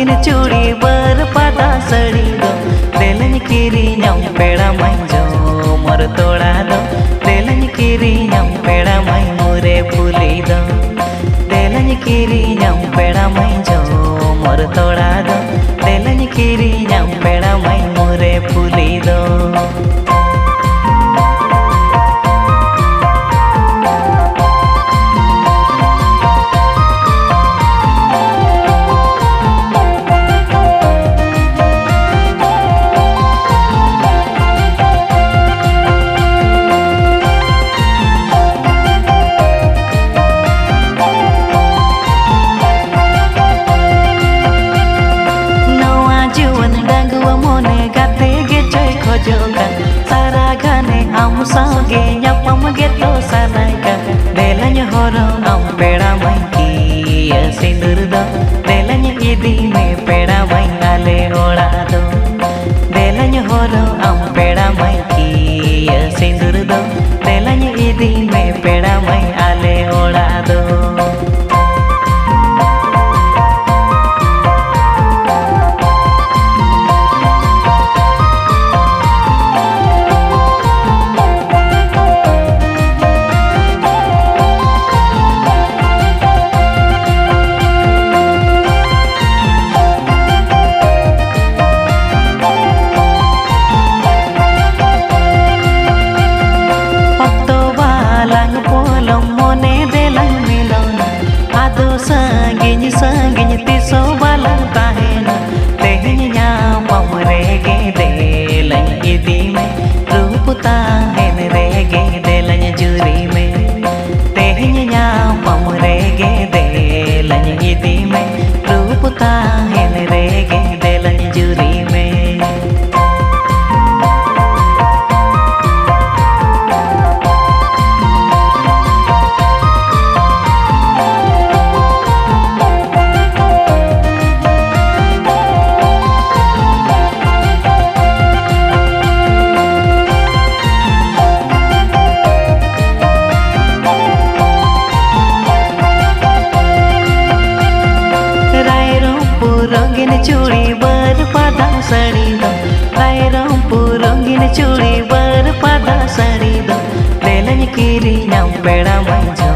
रंगीन चूड़ी बर पाता सड़ी दो देलन किरी नम पेड़ा मंजो मोर तोड़ा दो देलन किरी नम पेड़ा मई मोरे फूली दो देलन किरी नम पेड़ा मंजो मोर तोड़ा दो देलन किरी नम पेड़ा मई मोरे फूली दो सारा घने हम संगे nyapam gitu sanaika delanya horong am peda mai ki sindur do delanya idi me peda mai ale ola do delanya horong am peda mai ki sindur do delanya idi me peda mai ale ola do sanggih tiso balang tahena tehnya pamrege delan idi me rup tahen rege delan juri me tehnya pamrege delan idi me rup tahen rege delan juri me रंगीन चूड़ी बर पादा सड़ी दो रायरंगपुर रंगीन चूड़ी बर पादा सड़ी दो देलन किरी नम पेड़ा मंजो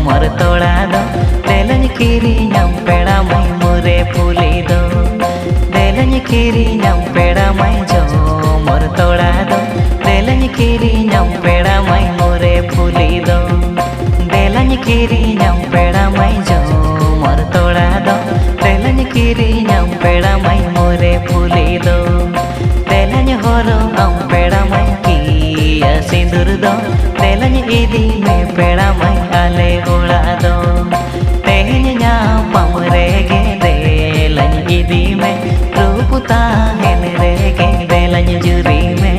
मोर तोड़ा दो देलन किरी नम पेड़ा मई मोरे फूली दो देलन किरी नम पेड़ा मंजो मोर तोड़ा दो देलन किरी नम पेड़ा मई मोरे फूली दो देलन किरी नम पेड़ा मंजो मोर तोड़ा दो देलन किरी नम पेड़ा मई मोरे फूली दो देलन होरो हम पेड़ा मई की सिंदूर दो देलन इदी में पेड़ा मई आले उड़ा दो तेहnya pamrege देलन इदी में रूप ताहेन रेगे देलन जूरी में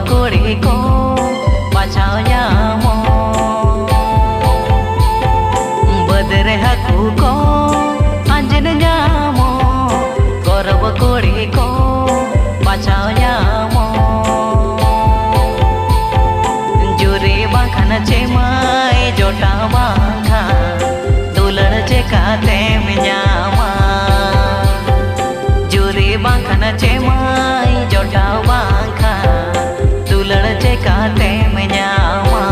कुड़ी को बचाओ जामो बदरे हकू को अंजन जामो गौरव कुड़ी को बचाओ जामो जुरी बाखान चेमाई जोटा बाखा दुलड़ चेकाते मियामा जुरी बाखान चेमाई जोटा बाखा दुलड़ चेकाते मियामा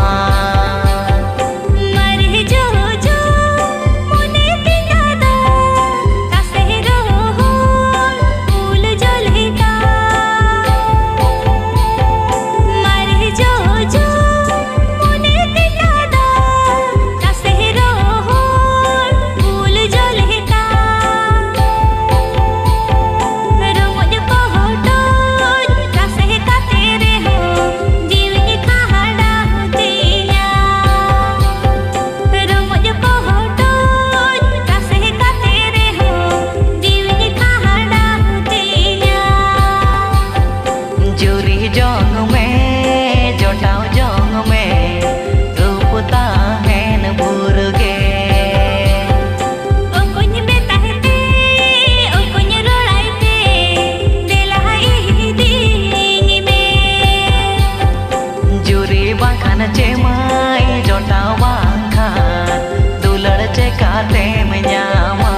चेमाई जोटा वाखा दुलड़ चेकाते मियामा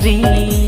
किरी